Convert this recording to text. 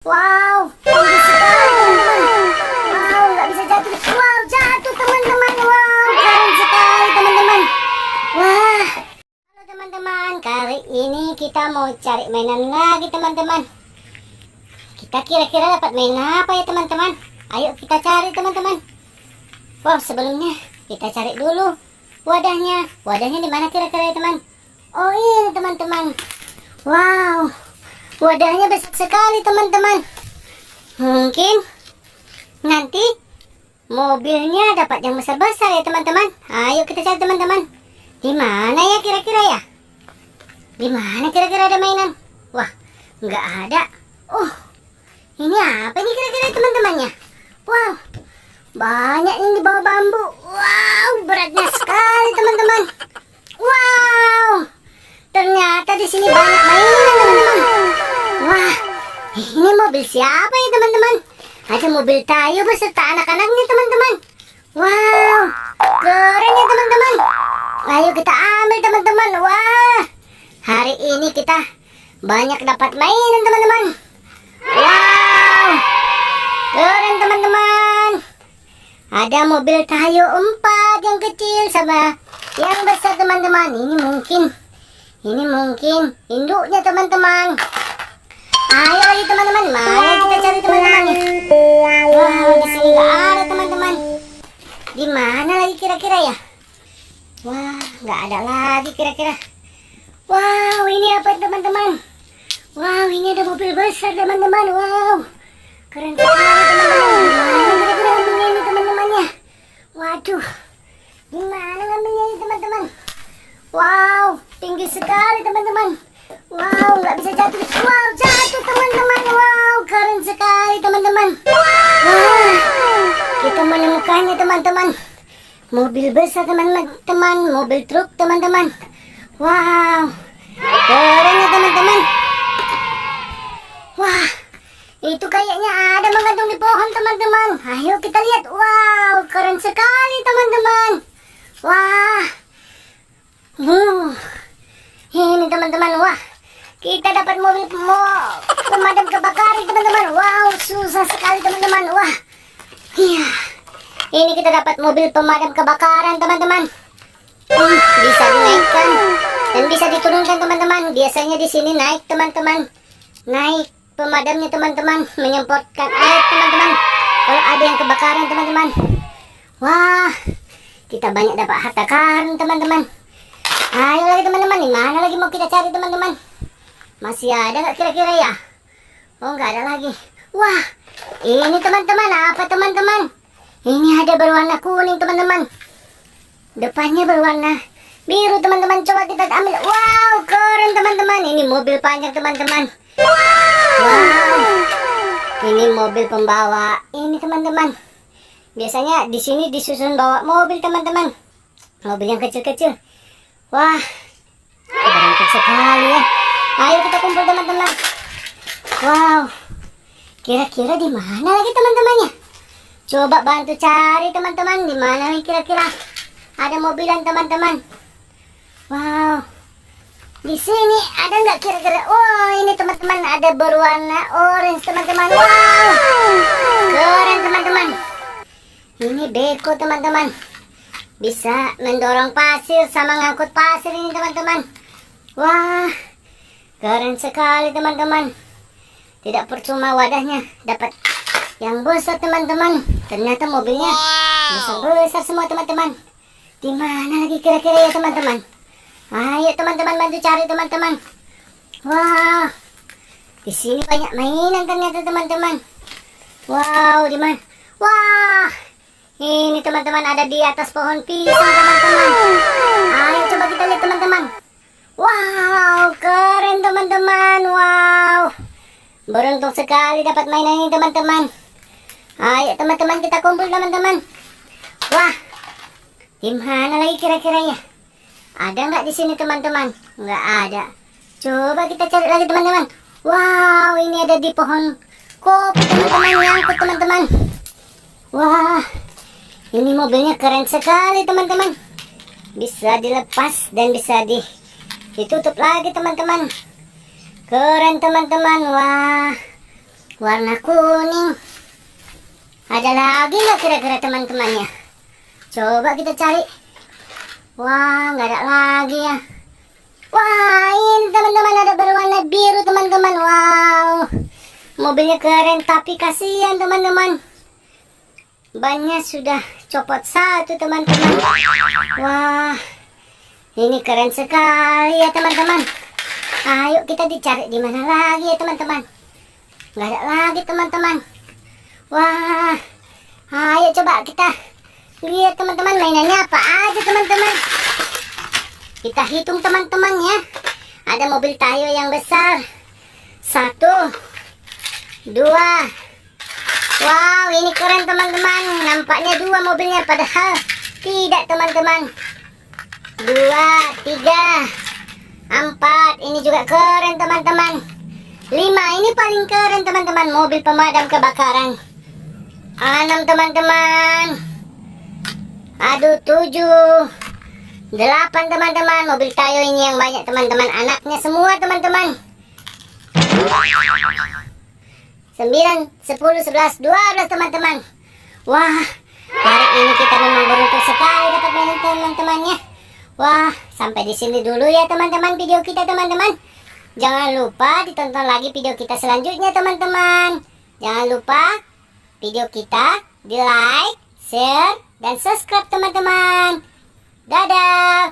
Wow, tinggi sekali teman-teman. Wow, nggak bisa jatuh. Wow, jatuh teman-teman. Wow, keren sekali teman-teman. Wah, halo teman-teman. Kali ini kita mau cari mainan lagi teman-teman. Kita kira-kira dapat main apa ya teman-teman? Ayo kita cari teman-teman. Wow, sebelumnya kita cari dulu wadahnya. Wadahnya di mana kira-kira ya teman? Oh ini teman-teman. Wow, wadahnya besar sekali teman-teman. Mungkin nanti mobilnya dapat yang besar-besar ya teman-teman. Ayo kita cari teman-teman. Di mana ya kira-kira ya? Di mana kira-kira ada mainan? Wah, nggak ada. Oh, ini apa nih kira-kira teman-temannya? Wow, banyak yang di bawah bambu. Wow, beratnya sekali teman-teman. Wow, ternyata di sini banyak mainan teman-teman. Wah, ini mobil siapa ya teman-teman? Ada mobil Tayo beserta anak-anaknya teman-teman. Wow, keren ya teman-teman. Ayo kita ambil teman-teman. Wah, hari ini kita banyak dapat mainan teman-teman. Wow, keren teman-teman. Ada mobil Tayo 4 yang kecil sama yang besar teman-teman. Ini mungkin induknya teman-teman. Ayo lagi teman-teman, mari kita cari teman-teman. Wow, di sini nggak ada teman-teman. Di mana lagi kira-kira ya? Wah, nggak ada lagi kira-kira. Wow, ini apa teman-teman? Wow, ini ada mobil besar teman-teman. Wow, keren sekali teman-teman. Gimana kira-kira ngambilnya ini teman-temannya? Waduh, gimana ngambilnya ini teman-teman? Wow, tinggi sekali teman-teman. Wow, nggak bisa jatuh. Wow, jatuh teman-teman. Wow, keren sekali teman-teman. Wah, kita menemukannya teman-teman. Mobil besar teman-teman, mobil truk teman-teman. Wow, keren ya teman-teman. Wah, itu kayaknya ada menggantung di pohon teman-teman. Ayo kita lihat. Wow, keren sekali teman-teman. Wah, ini teman-teman. Wah, kita dapat mobil pemadam kebakaran teman-teman. Wow, susah sekali teman-teman. Wah, iya, ini kita dapat mobil pemadam kebakaran teman-teman. Bisa dinaikkan dan bisa diturunkan teman-teman. Biasanya di sini naik teman-teman. Naik pemadamnya teman-teman, menyemprotkan air teman-teman kalau ada yang kebakaran teman-teman. Wah, kita banyak dapat harta karun teman-teman. Ayo lagi teman-teman, di mana lagi mau kita cari teman-teman? Masih ada nggak kira-kira ya? Oh, nggak ada lagi. Wah, ini teman-teman, apa teman-teman? Ini ada berwarna kuning teman-teman. Depannya berwarna biru teman-teman. Coba kita ambil. Wow, keren teman-teman. Ini mobil panjang teman-teman. Wow, ini mobil pembawa. Ini teman-teman. Biasanya di sini disusun bawa mobil teman-teman. Mobil yang kecil-kecil. Wah, beruntung sekali ya. Ayo kita kumpul teman-teman. Wow, kira-kira di mana lagi teman-temannya? Coba bantu cari teman-teman. Di mana nih kira-kira ada mobilan teman-teman? Wow, di sini ada nggak kira-kira? Oh, ini teman-teman ada berwarna orange teman-teman. Wow, keren teman-teman. Ini beko teman-teman. Bisa mendorong pasir sama ngangkut pasir ini teman-teman. Wah, keren sekali teman-teman. Tidak percuma wadahnya dapat yang besar teman-teman. Ternyata mobilnya besar-besar semua teman-teman. Di mana lagi kira-kira ya teman-teman? Ayo teman-teman bantu cari teman-teman. Wah, di sini banyak mainan ternyata teman-teman. Wow, di mana? Wah, ini teman-teman ada di atas pohon pisang teman-teman. Ayo coba kita lihat teman-teman. Wow, keren teman-teman. Wow, beruntung sekali dapat mainan ini teman-teman. Ayo teman-teman kita kumpul teman-teman. Wah, di mana lagi kira-kira ya? Ada nggak di sini teman-teman? Nggak ada. Coba kita cari lagi teman-teman. Wow, ini ada di pohon kopi teman-teman, nyangkut teman-teman. Wah, ini mobilnya keren sekali teman-teman. Bisa dilepas dan bisa ditutup lagi teman-teman. Keren teman-teman. Wah, Warna kuning. Ada lagi nggak kira-kira teman-temannya? Coba kita cari. Wah, nggak ada lagi ya. Wah, ini teman-teman ada berwarna biru teman-teman. Wow, mobilnya keren tapi kasihan teman-teman. Bannya sudah copot satu teman-teman. Wah, ini keren sekali ya teman-teman. Ayo kita dicari di mana lagi ya teman-teman. Nggak ada lagi teman-teman. Wah, ayo coba kita lihat teman-teman mainannya apa aja teman-teman. Kita hitung teman-teman ya. Ada mobil Tayo yang besar. 1, 2. Wow, ini keren teman-teman. Nampaknya 2 mobilnya padahal tidak teman-teman. 2, 3, 4. Ini juga keren teman-teman. 5, ini paling keren teman-teman. Mobil pemadam kebakaran. 6 teman-teman. Aduh, 7, 8 teman-teman. Mobil Tayo ini yang banyak teman-teman. Anaknya semua teman-teman. 9, 10, 11, 12 teman-teman. Wah, hari ini kita memang beruntung sekali dapat main teman-temannya. Wah, sampai di sini dulu ya teman-teman video kita teman-teman. Jangan lupa ditonton lagi video kita selanjutnya teman-teman. Jangan lupa video kita di like, share, dan subscribe teman-teman. Dadah.